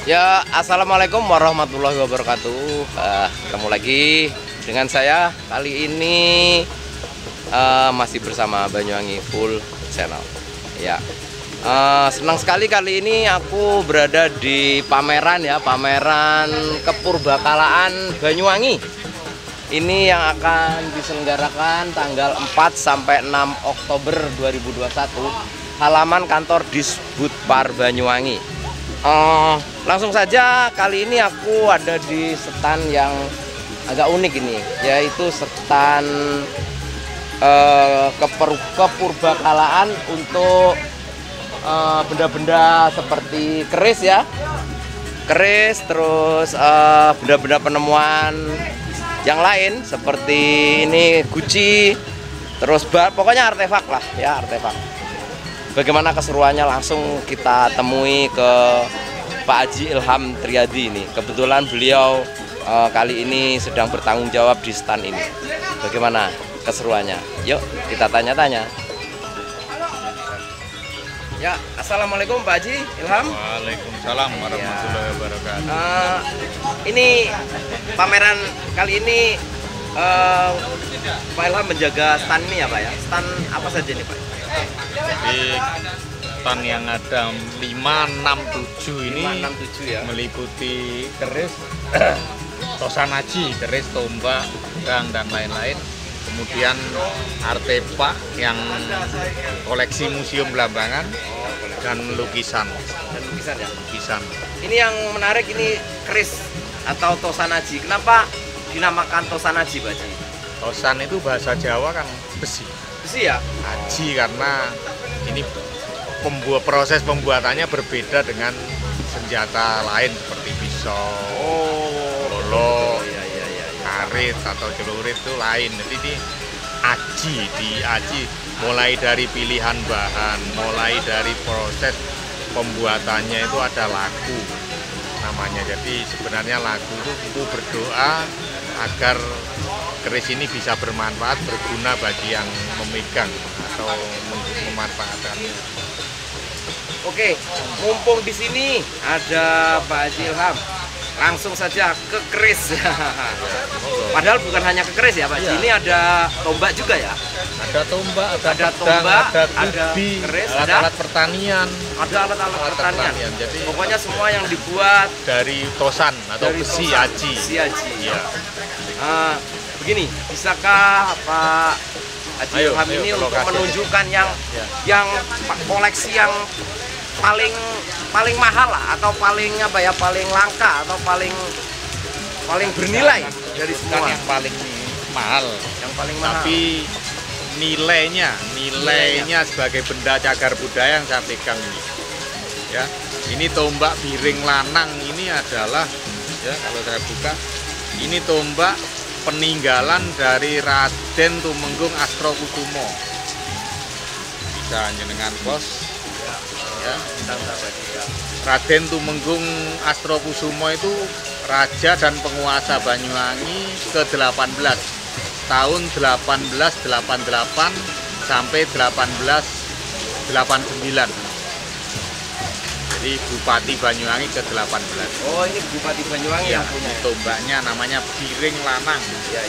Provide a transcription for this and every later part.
Ya, assalamualaikum warahmatullahi wabarakatuh. Ketemu lagi dengan saya kali ini masih bersama Banyuwangi Full Channel. Ya, senang sekali kali ini aku berada di pameran ya, pameran kepurbakalaan Banyuwangi. Ini yang akan diselenggarakan tanggal 4 sampai 6 Oktober 2021, halaman kantor Disbudpar Banyuwangi. Langsung saja kali ini aku ada di stand yang agak unik ini, yaitu stand kepurbakalaan untuk benda-benda seperti keris ya, keris, terus benda-benda penemuan yang lain seperti ini guci, terus pokoknya artefak lah ya, artefak. Bagaimana keseruannya, langsung kita temui ke Pak Haji Ilham Triadi ini. Kebetulan beliau kali ini sedang bertanggung jawab di stand ini. Bagaimana keseruannya? Yuk kita tanya-tanya. Ya, assalamualaikum Pak Haji Ilham. Waalaikumsalam warahmatullahi wabarakatuh. Ini pameran kali ini Pak Ilham menjaga stand ini ya Pak ya? Stand apa saja nih Pak? Jadi stand yang ada 5, 6, 7 ini 5, 6, 7 ya, meliputi keris, tosanaji, keris, tombak, pedang dan lain-lain. Kemudian artefak yang koleksi Museum Blambangan dan lukisan. Dan lukisan ya? Lukisan. Ini yang menarik, ini keris atau tosanaji. Kenapa dinamakan tosanaji Pak Haji? Tosan itu bahasa Jawa kan besi. Besi ya? Aji karena ini proses pembuatannya berbeda dengan senjata lain seperti pisau, golok, karet atau celurit itu lain. Jadi ini aji, mulai dari pilihan bahan, mulai dari proses pembuatannya itu ada laku namanya. Jadi sebenarnya laku itu untuk berdoa agar keris ini bisa bermanfaat, berguna bagi yang memegang atau memanfaatkannya. Oke, mumpung di sini ada Pak Haji Ilham, langsung saja ke keris. Padahal bukan hanya ke keris ya Pak Haji, ini ada tombak juga ya? Ada tombak, ada pedang, tombak, ada keris, alat-alat pertanian. Ada alat-alat pertanian. Jadi pokoknya semua yang dibuat dari tosan atau dari besi tosan, aji. Besi aji. Ya. Begini, bisakah Pak Haji Ilham ini untuk menunjukkan yang koleksi yang paling mahal lah, atau paling apa ya, paling langka atau paling bernilai dari semua? Yang paling mahal, tapi nilainya sebagai benda cagar budaya yang saya pegang ini ya. Ini tombak biring lanang, ini adalah ya, kalau saya buka, ini tombak peninggalan dari Raden Tumenggung Astrokusumo. Bisa jenengan bos ya. Raden Tumenggung Astrokusumo itu raja dan penguasa Banyuwangi ke-18 tahun 1888 sampai 1889. Jadi Bupati Banyuwangi ke-18. Oh, ini Bupati Banyuwangi ya, yang punya. Tombaknya namanya biring lanang. Ya.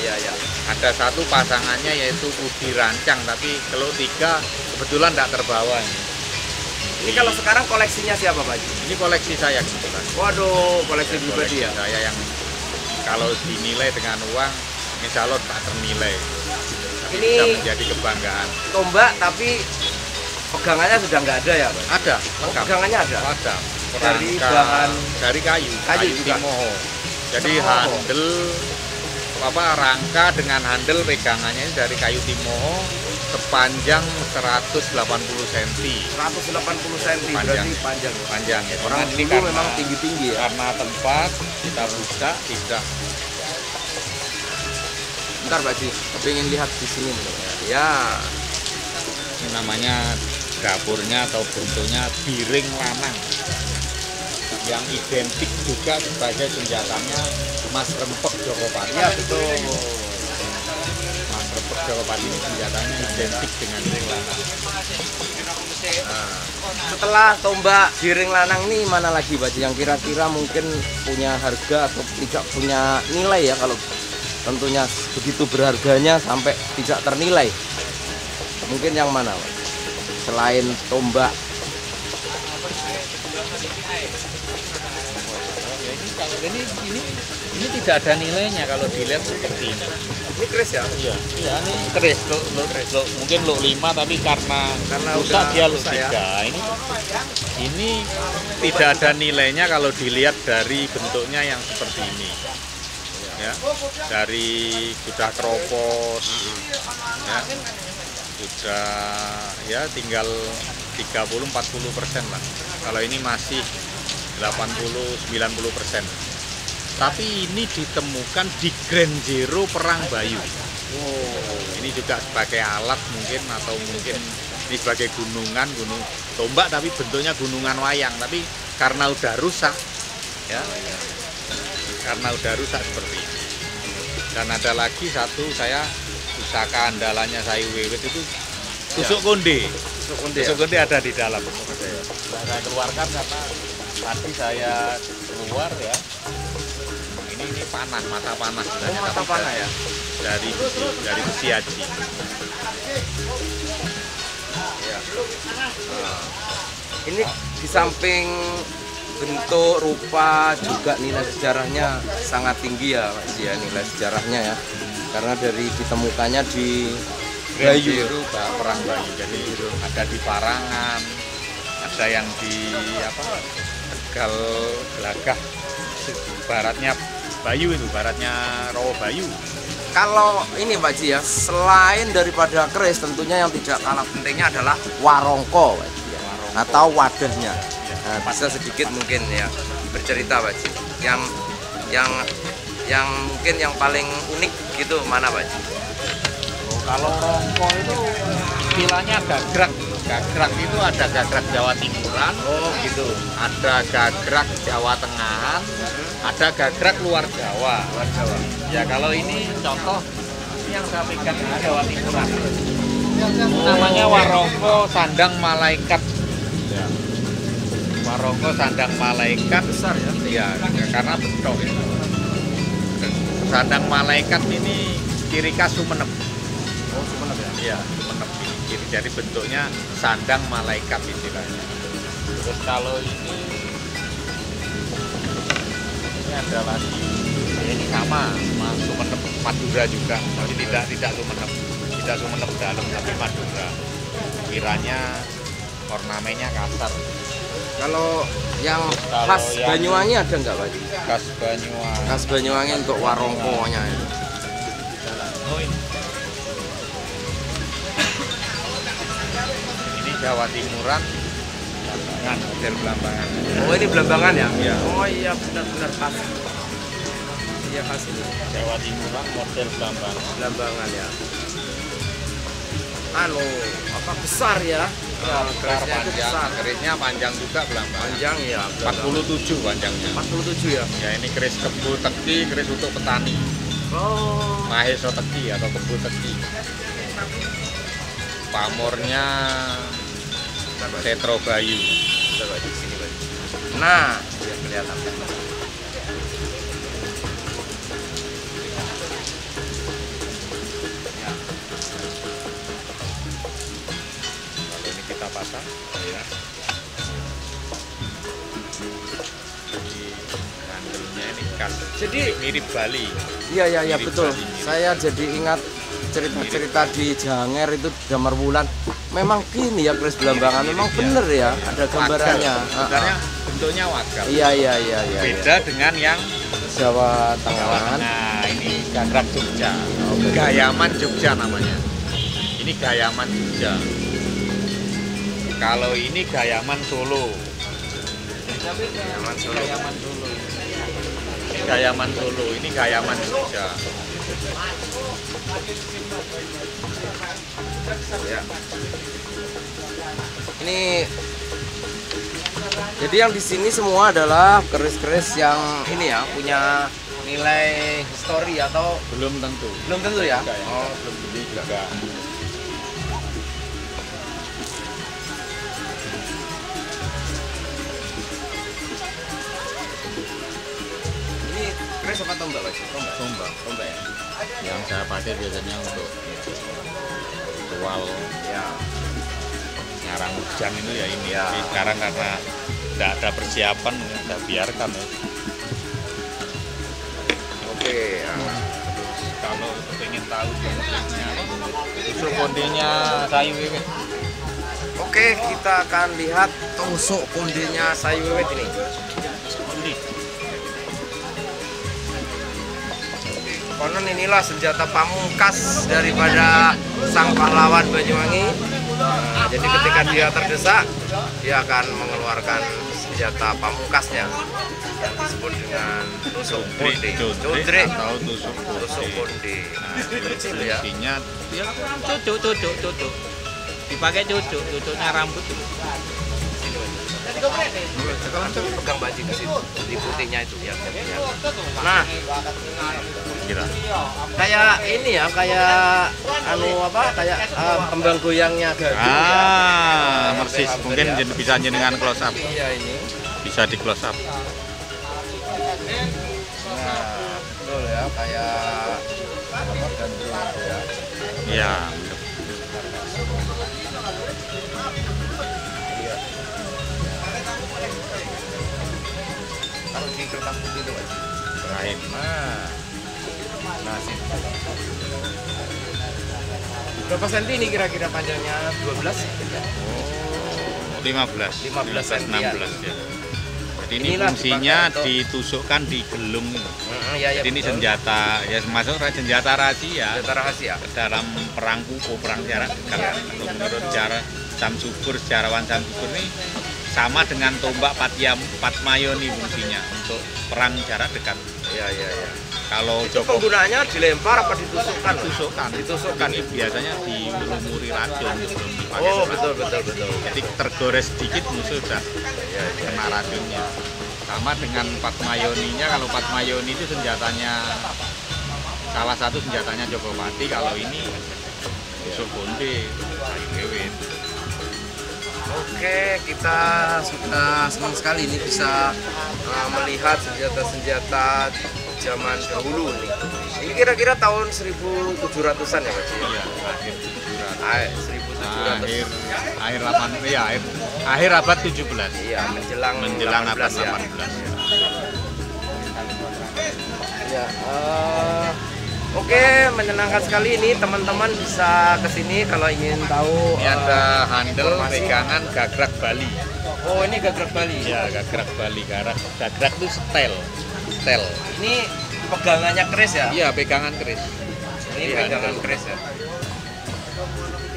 Ada satu pasangannya yaitu Budi Rancang, tapi kalau 3 kebetulan tidak terbawa. Ini kalau sekarang koleksinya siapa Pak Haji? Ini koleksi saya kebetulan. Waduh, koleksi pribadi ya? Saya yang kalau dinilai dengan uang, insya Allah tak ternilai. Tapi ini bisa menjadi kebanggaan. Tombak tapi pegangannya sudah nggak ada ya Pak? Ada, lengkap. Pegangannya ada? Ada. Dari bahan? Dari kayu juga? Timoho. Jadi handel, rangka dengan handel pegangannya ini dari kayu Timoho, sepanjang 180 cm. 180 cm berarti panjang. Orang ini dulu memang tinggi-tinggi ya? Karena tempat kita buka tidak. Bentar Pak Haji, pengen lihat di sini ya. Ini namanya dapurnya atau bentuknya biring lanang, yang identik juga sebagai senjatanya Mas Rempek Jokopati. Ya betul. Mas Rempek Jogopati ini senjatanya identik dengan ring lanang. Nah, setelah tombak di ring lanang nih mana lagi Pak Haji yang kira-kira mungkin punya harga atau tidak punya nilai ya, kalau tentunya begitu berharganya sampai tidak ternilai, mungkin yang mana Pak? Selain tombak? Ini tidak ada nilainya kalau dilihat seperti ini. Ini keris ya? Iya, ini keris. Mungkin lo 5 tapi karena rusak dia lo 3. Ya. Ini tidak ada nilainya kalau dilihat dari bentuknya yang seperti ini. Ya, dari sudah keropos, ya, sudah ya tinggal 30-40% lah. Kalau ini masih 80-90%. Tapi ini ditemukan di Grand Zero Perang Bayu. Ini juga sebagai alat mungkin, atau mungkin ini sebagai gunung tombak tapi bentuknya gunungan wayang. Tapi karena udah rusak, ya, karena udah rusak seperti ini. Dan ada lagi satu, pusaka andalannya Sayu Wiwit itu tusuk konde. Tusuk konde ada di dalam. Saya keluarkan karena tadi saya keluar ya. Ini panah, mata panah. Mata panah ya? Dari besi aji. Ya. Ini di samping bentuk, rupa, juga nilai sejarahnya sangat tinggi ya Pak Haji ya, nilai sejarahnya ya. Karena dari ditemukannya di Bayu, Perang Bayu. Jadi ada di Parangan, ada yang di Tegal Gelagah, baratnya Bayu itu, baratnya Rawa Bayu. Kalau ini Pak Haji ya, selain daripada keris tentunya yang tidak kalah pentingnya adalah warongko Pak Haji ya, atau wadahnya. Nah, bisa sedikit mungkin ya bercerita Pak Haji, yang mungkin yang paling unik gitu mana Pak Haji? Kalau rongko itu istilahnya gagrag. Gagrag itu ada gagrag Jawa Timuran, Gitu. ada gagrag Jawa Tengahan, ada gagrag luar Jawa. Ya kalau ini contoh yang saya pegang ini Jawa Timuran. Namanya Warongko Sandang Malaikat. Ya. Warongko Sandang Malaikat Besar ya? Iya, karena bentuk itu. Sandang Malaikat ini ciri khas Sumeneb. Sumeneb ya? Iya, Sumeneb ini. Jadi bentuknya sandang malaikat istilahnya. Terus kalau ini ada lagi, ini sama Sumeneb, Madura juga, tapi tidak Sumeneb dalam, tapi Madura. Wiranya ornamennya kasar. Kalau yang khas Banyuwangi ada nggak Pak Haji? Khas Banyuwangi. Khas Banyuwangi untuk warongkonya ya. Ini Jawa Timuran, model Belambangan. Ini Belambangan ya? Iya. Iya benar-benar khas. Iya khas ini. Jawa Timuran model Belambangan ya. Besar ya? Kerisnya Panjang, kerisnya panjang juga Belambangan. Panjang ya? 47 panjangnya. 47 ya? Ya ini keris kebul teki, keris untuk petani. Maheso teki atau kebul teki. Pamornya Setro Bayu. Di sini Pak. Nah, biar kelihatan. Kalau ini kita pasang, ya. Jadi kandelnya ini khas. Jadi mirip Bali. Iya Mirip betul. Bali. Saya jadi ingat cerita-cerita di Janger itu Damar Wulan. Memang gini ya keris Belambangan, memang bener ya, ada gambarannya. Sebenarnya bentuknya wagal. Iya. Beda dengan yang Jawa Tengahan. Nah, ini gagrag Jogja. Gayaman Jogja namanya. Ini Gayaman Jogja. Kalau ini Gayaman Solo. Gayaman Solo. Ini Gayaman Solo. Ini Gayaman Jogja. Ya. Ini jadi yang di sini semua adalah keris-keris yang ini ya, punya nilai histori atau Belum tentu. belum tentu ya? Enggak, ya. Oh, belum Jadi juga ini keris apa tombak, Pak? tombak. Tombak ya? Yang saya pakai biasanya untuk ritual Ya. nyarang hujan itu ya ini. Ya. Tapi sekarang karena tidak ada persiapan, ya saya biarkan ya. Oke. Ya. Terus kalau ingin tahu jenisnya, tusuk kondenya sayu wiwit. Oke, kita akan lihat tusuk kondenya sayu wiwit ini. Konon inilah senjata pamungkas daripada sang pahlawan Banyuwangi. Nah, jadi ketika dia terdesak, dia akan mengeluarkan senjata pamungkasnya yang disebut dengan tusuk konde. Codrek Atau tusuk tusuk konde. konde. Nah, Kecil ya. fungsinya ya cucuk. Dipakai cucuknya rambut. Pegang baju ke situ, di putihnya itu ya. Nah, Kira. kayak ini ya, kayak kayak kembang goyangnya gaduh ya. Persis. Mungkin Ya. bisa jenengan close up. Iya ini. Bisa di close up. Nah, betul ya, kayak gaduh gitu ya. Iya. Taruh di kertas putih itu, Mas. Terakhir. Nah, sini. Berapa senti ini kira-kira panjangnya? 12? Oh, 15. 15 sentian. 16 ya. Jadi ini Inilah fungsinya dipakai untuk- ditusukkan di gelung. Ya, Jadi ini betul. senjata ya termasuk senjata rahasia Senjata rahasia. dalam perang kuku, perang jarak dekat. Ya. Kalau menurut cara Samsubur, sejarawan Samsubur ini sama dengan tombak Patmayoni fungsinya untuk perang jarak dekat. Iya. Kalau Itu Joko penggunaannya dilempar apa ditusukkan? ditusukkan ini biasanya dilumuri racun sebelum dipakai. Oh, betul. Jadi tergores sedikit musuh sudah Ya. kena racunnya. Sama dengan Patmayoninya, kalau Patmayoni itu senjatanya salah satu senjatanya Jogopati, kalau ini tusuk konde kayu wiwit. Oke, kita sudah senang sekali ini bisa melihat senjata-senjata zaman dahulu nih. Ini kira-kira tahun 1700-an ya, Pak? Iya, akhir 1700. akhir abad 17. Iya, menjelang Abad 18 ya. 18. Ya, oke, menyenangkan sekali ini teman-teman bisa kesini kalau ingin tahu. Ini ada handle informasi. pegangan gagrak Bali. Oh, ini gagrak Bali. Ya, gagrak Bali. Gagrak itu setel. Ini pegangannya keris ya? Iya, pegangan keris. Ini Iya, pegangan betul. keris ya.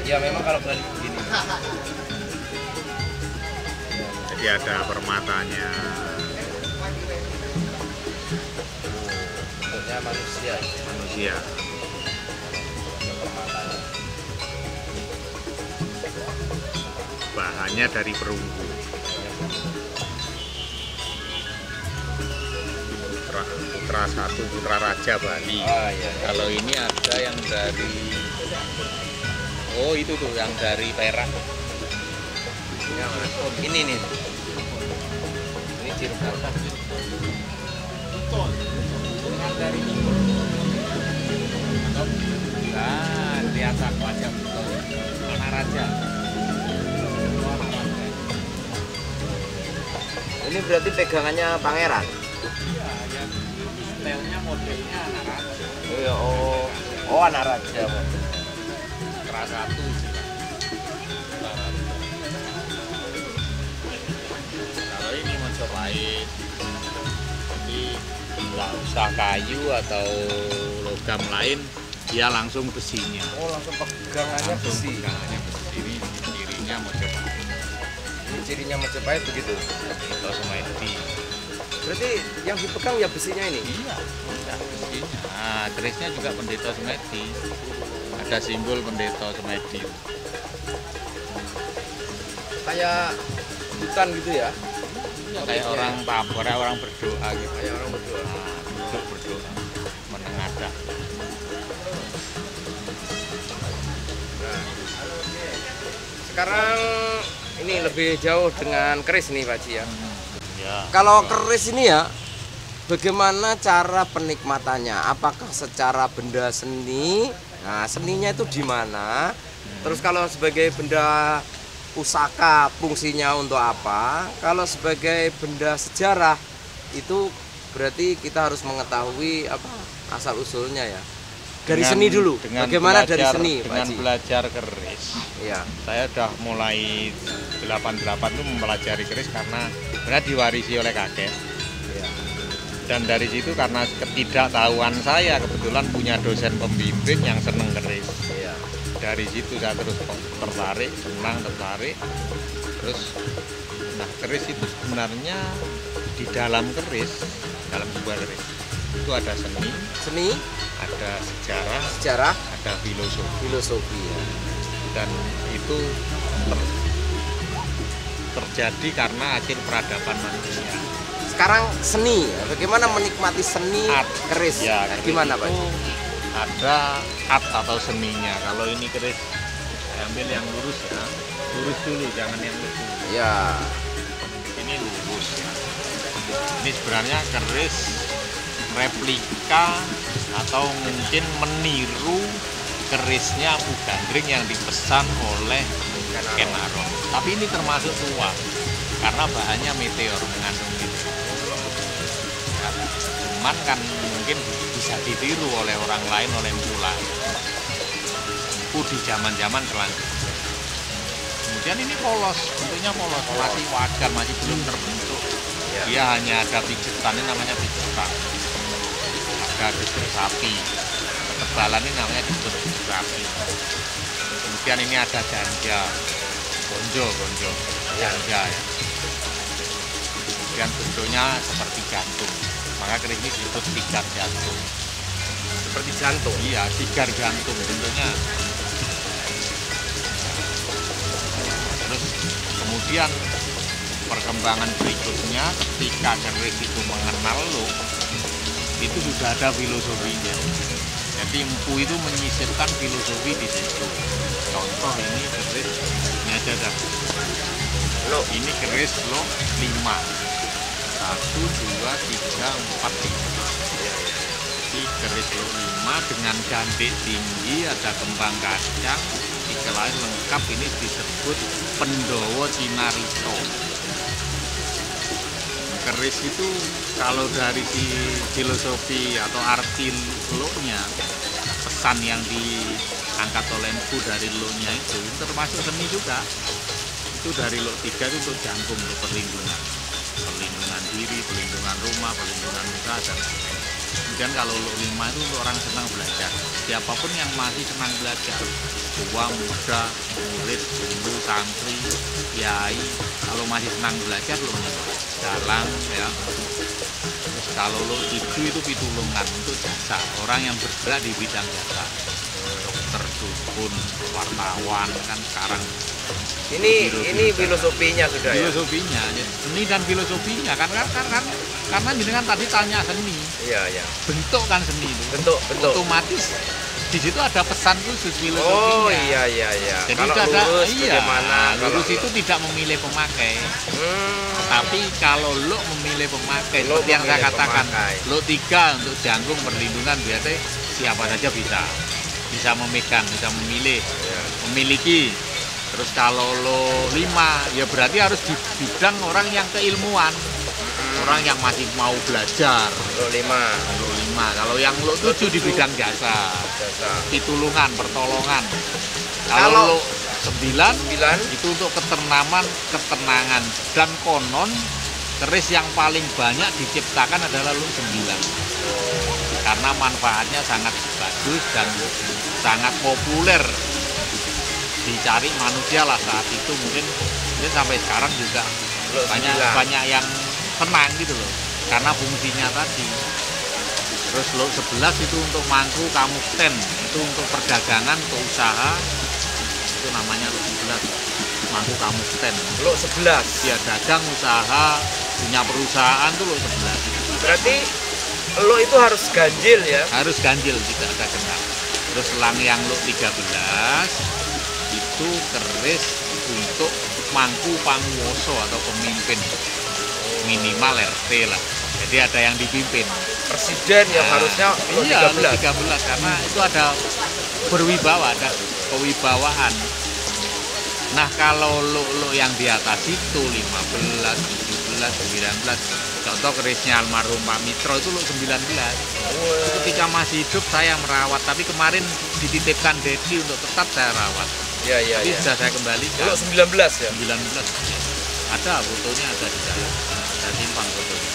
Ya memang kalau Bali begini. Jadi ada permatanya. Bentuknya manusia. Manusia. Bahannya dari perunggu. Putra satu, putra raja Bali. Ah iya. Kalau ini ada yang dari, oh itu tuh yang dari Perak. Ini nih. Ini ciri khas. Nah, kelihatan wajah betul. Mana raja? Ini berarti pegangannya pangeran. Iya, yang stylenya modelnya anak raja. Oh iya, oh anak raja. Putra satu. Kalau ini Majapahit, jadi nggak usah kayu atau logam lain, dia langsung besinya. Oh langsung pegangannya Langsung besi. pegangannya besi. Ini cirinya Majapahit. Ini cirinya Majapahit begitu. Itu Sumaiti. Berarti yang dipegang ya besinya ini. Iya, besinya. Nah, kerisnya juga pendeta Sumaiti. Ada simbol pendeta Sumaiti. Kayak hutan gitu ya. Kayak orang pamor, orang berdoa gitu. Kayak orang berdoa. Nah, duduk berdoa menengadah. Nah, sekarang ini lebih jauh dengan keris nih Pak Ji ya. Ya. Kalau keris ini ya, bagaimana cara penikmatannya? Apakah secara benda seni? Nah, seninya itu di mana? Terus kalau sebagai benda pusaka, fungsinya untuk apa? Kalau sebagai benda sejarah, itu berarti kita harus mengetahui apa asal usulnya ya. Dari seni dulu. Bagaimana dari seni, Pak dengan Ji? belajar keris. Iya. Saya udah mulai 88 itu mempelajari keris karena sebenarnya diwarisi oleh kakek. Iya. Dan dari situ karena ketidaktahuan saya kebetulan punya dosen pembimbing yang seneng keris. Iya. Dari situ saya terus tertarik, senang tertarik. Terus nah keris itu sebenarnya di dalam keris, dalam sebuah keris itu ada seni, Seni, ada sejarah, sejarah, ada filosofi. filosofi ya. Dan itu terjadi karena hasil peradaban manusia. Sekarang seni, ya. Bagaimana menikmati seni Art. keris? Ya, Nah, keris gimana Pak? itu ada art atau seninya. Kalau ini keris, saya ambil yang lurus ya, lurus dulu, jangan yang lurus. Ya, Ini lurus ya. Ini sebenarnya keris replika atau mungkin meniru kerisnya Apu Gandring yang dipesan oleh Ken Arok. Tapi ini termasuk tua karena bahannya meteor, mengandung meteor. Ya, cuman kan mungkin bisa ditiru oleh orang lain, oleh pula. Itu di zaman-zaman selanjutnya. Kemudian ini polos, bentuknya polos, masih wajar, masih belum terbentuk. Dia hanya ada pijetan, ini namanya pijetan. Ada desir sapi, ketebalan ini namanya desir sapi. Kemudian ini ada ganja, gonjo, ganja ya. Kemudian bentuknya seperti jantung, maka keris ini disebut sigar jantung. seperti jantung. Iya, sigar jantung bentuknya. Terus kemudian perkembangan berikutnya ketika keris itu mengenal look, itu sudah ada filosofinya. Jadi empu itu menyisipkan filosofi di situ. Contoh ini keris, ini aja dah. Loh, Ini keris lo 5. 1, 2, 3, 4, 5. Ini keris lo 5 dengan gandik tinggi, ada kembang kacang, tiga lain lengkap. Ini disebut Pendowo Cinarito. Keris itu kalau dari si filosofi atau arti lo-nya, pesan yang diangkat oleh empu dari lo-nya itu termasuk seni juga. Itu dari lo 3 itu untuk jantung, untuk perlindungan diri, perlindungan rumah, perlindungan usaha dan lain-lain. Kemudian kalau lo 5 itu untuk orang senang belajar, siapapun yang masih senang belajar, tua, muda, murid, guru, santri, kiai, kalau masih senang belajar lo dalang ya. Terus kalau lo 7 itu pitulungan, untuk jasa, orang yang bergerak di bidang jasa, dokter, dukun, wartawan kan sekarang. ini filosofinya sudah ya. Filosofinya, seni dan filosofinya karena jenengan tadi tanya seni, Iya. bentuk kan seni itu, Bentuk. otomatis di situ ada pesan khusus filosofinya. Oh iya. Jadi Kalau itu ada lurus iya, bagaimana? lurus Kalau- itu tidak memilih pemakai. Tapi kalau lo memilih pemakai, Lo seperti yang saya memilih katakan, pemakai. lo 3 untuk jantung perlindungan, biasanya siapa saja bisa memegang, bisa memilih, Iya. memiliki. Terus kalau lo 5, ya berarti harus di bidang orang yang keilmuan, orang yang masih mau belajar. Lo 5. Lo 5, kalau yang lo 7 di bidang jasa, Jasa. pitulungan, pertolongan. Kalau Kalau lo 9 9. itu untuk ketenangan, dan konon keris yang paling banyak diciptakan adalah lo 9 karena manfaatnya sangat bagus dan sangat populer dicari manusia lah saat itu. Mungkin sampai sekarang juga Lo 9. banyak yang senang gitu loh karena fungsinya tadi. Terus lo 11 itu untuk mangku kamukten, itu untuk perdagangan, untuk usaha, itu namanya lo 11 mangku kamukten. Lo 11. Ya dagang, usaha, punya perusahaan tuh lo 11. Berarti lo itu harus ganjil ya. Harus ganjil, tidak ada genap. Terus Langyang Lo 13 itu keris untuk mangku panguwoso atau pemimpin, minimal RT lah. Jadi ada yang dipimpin. Presiden yang harusnya Lo Iya, 13. Lo 13 karena itu ada berwibawa, ada kewibawaan. Nah, kalau lo yang di atas itu 15, 17, 19, contoh kerisnya almarhum Pak Mitro itu lo 19. Itu ketika masih hidup saya merawat, tapi kemarin dititipkan Dedi untuk tetap saya rawat. Ya, ya, Tapi ya. sudah saya kembalikan. Lo 19 ya? 19. Ada fotonya, ada di saya simpan fotonya.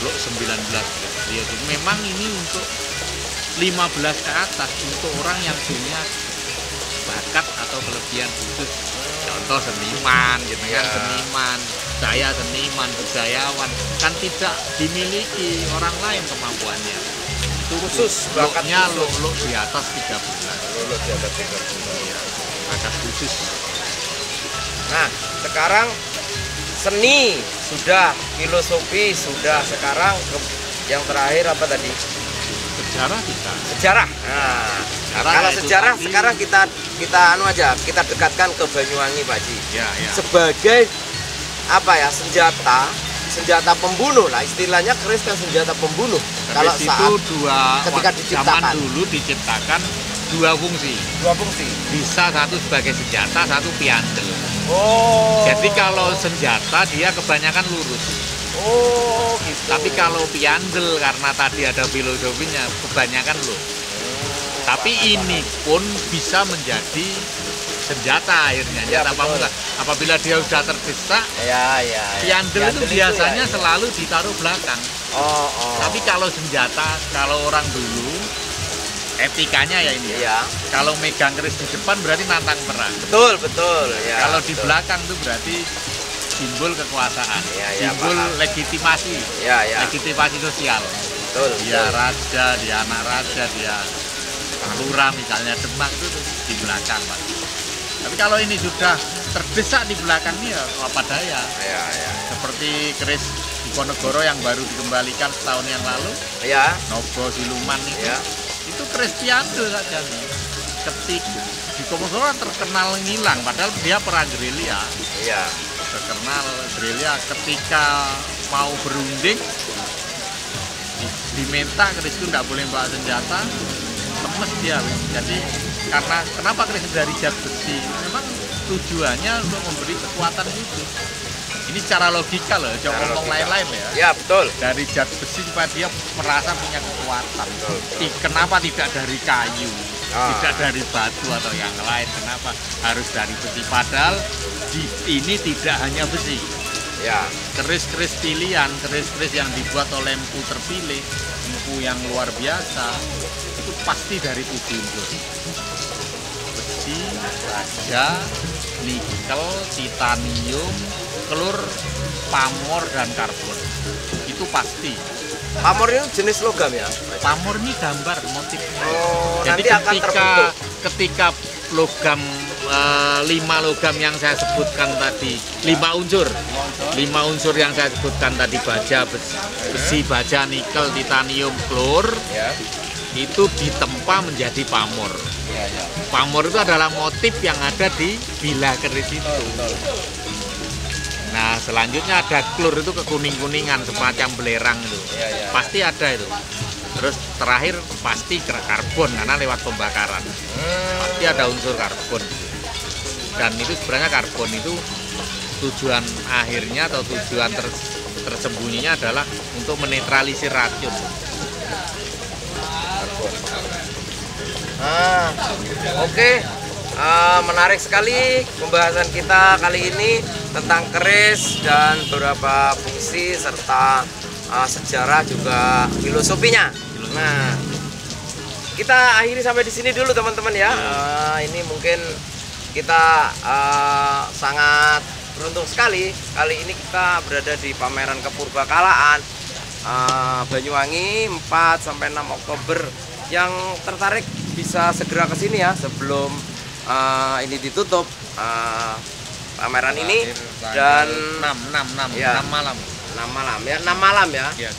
Lo 19. Dia itu memang ini untuk 15 ke atas untuk orang yang punya bakat atau kelebihan khusus. Contoh seniman gitu kan, Ya. seniman, saya seniman, budayawan, kan tidak dimiliki orang lain kemampuannya. Itu Khusus, bakat loknya khusus. lo di atas 13. Lo di atas 13. Ya, bakat khusus. Nah, sekarang seni sudah, filosofi sudah, sekarang yang terakhir apa tadi? Sejarah kita. Sejarah. Nah, Sejarah kalau yaitu sejarah tadi- sekarang kita anu aja, kita dekatkan ke Banyuwangi, Pak Ji. Ya, ya. Sebagai apa ya, senjata pembunuh lah istilahnya, keris kan senjata pembunuh. Kalau Keris saat itu ketika zaman diciptakan. dulu diciptakan dua fungsi. dua fungsi. Bisa satu sebagai senjata, satu piandel. Oh. Jadi kalau senjata dia kebanyakan lurus. Oh, gitu. Tapi kalau piandel karena tadi ada filosofinya kebanyakan lurus. Tapi ini pun bisa menjadi senjata akhirnya. Ya, Nyata apa betul. enggak? Apabila dia sudah terdesak, ya, ya, ya. piandel itu biasanya ya. selalu ditaruh belakang. Oh, oh. Tapi kalau senjata, kalau orang dulu etikanya ya ini ya. ya, Kalau megang keris di depan berarti nantang perang. betul, betul. Ya, Kalau di betul. belakang itu berarti simbol kekuasaan, Ya, ya, simbol paham. legitimasi, Ya, ya. legitimasi sosial. Betul. Dia betul. raja, dia anak raja, dia lurah misalnya Demak itu tuh di belakang, Pak. Tapi kalau ini sudah terdesak di belakang ini ya apa daya. Ya, ya. Seperti keris Diponegoro yang baru dikembalikan setahun yang lalu, Ya, Nogo Siluman itu. ya. Itu keris piandel saja nih. Ketik Diponegoro terkenal ngilang, padahal dia perang gerilya. Iya. Terkenal gerilya ketika mau berunding diminta keris itu tidak boleh bawa senjata, lemes dia. Jadi karena kenapa keris dari zat besi? Memang tujuannya untuk memberi kekuatan itu. Ini secara logika loh, jangan Secara ngomong logika. lain-lain ya. Ya, betul. Dari zat besi supaya dia merasa punya kekuatan. Kenapa tidak dari kayu, tidak dari batu atau yang lain? Kenapa harus dari besi? Padahal ini tidak hanya besi. Ya. Keris-keris pilihan, keris-keris yang dibuat oleh empu terpilih, empu yang luar biasa, itu pasti dari 7 unsur. Besi, baja, nikel, titanium, telur, pamor, dan karbon. Itu pasti. Pamor itu jenis logam ya? Pamor ini gambar motifnya. Oh, Jadi nanti akan terbentuk. ketika logam 5 logam yang saya sebutkan tadi, 5 unsur yang saya sebutkan tadi, baja, besi, baja, nikel, titanium, klor, Ya. itu ditempa menjadi pamor. Ya, ya. Pamor itu adalah motif yang ada di bilah keris itu. Nah, selanjutnya ada klor, itu kekuning-kuningan semacam belerang itu. Ya, ya. Pasti ada itu. Terus terakhir pasti karbon karena lewat pembakaran. Pasti ada unsur karbon. Dan itu sebenarnya karbon itu tujuan akhirnya atau tujuan tersembunyinya adalah untuk menetralisir racun. Oke. Menarik sekali pembahasan kita kali ini tentang keris dan beberapa fungsi serta sejarah juga filosofinya. Nah, kita akhiri sampai di sini dulu teman-teman ya. Ini mungkin kita sangat beruntung sekali kali ini kita berada di pameran kepurbakalaan Banyuwangi 4 sampai 6 Oktober. Yang tertarik bisa segera ke sini ya sebelum ini ditutup pameran ini. Dan 6 Ya. malam. 6 malam ya, 6 malam ya. Ya,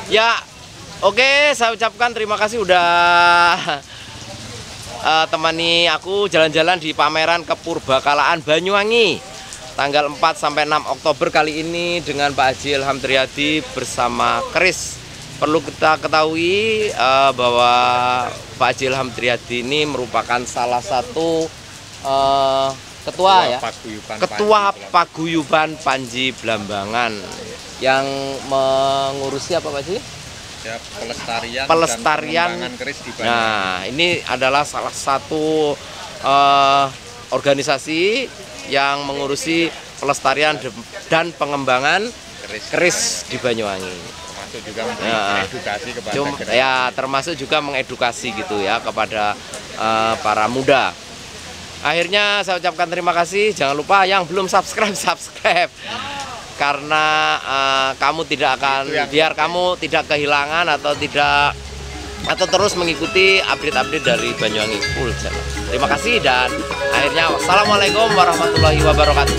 Ya, oke, saya ucapkan terima kasih udah temani aku jalan-jalan di pameran Kepurbakalaan Banyuwangi tanggal 4 sampai 6 Oktober kali ini dengan Pak Haji Ilham Triadi bersama Kris. Perlu kita ketahui bahwa Pak Haji Ilham Triadi ini merupakan salah satu ketua paguyuban Panji Blambangan yang mengurusi apa Pak Haji? Ya, pelestarian keris di Banyuwangi. Nah, ini adalah salah satu organisasi yang mengurusi pelestarian dan pengembangan keris di Banyuwangi. Termasuk juga mengedukasi kepada keris. Ya, termasuk juga mengedukasi gitu ya kepada para muda. Akhirnya saya ucapkan terima kasih. Jangan lupa yang belum subscribe. Karena kamu tidak akan biar kamu tidak kehilangan atau terus mengikuti update-update dari Banyuwangi Full Channel. Terima kasih dan akhirnya wassalamualaikum warahmatullahi wabarakatuh.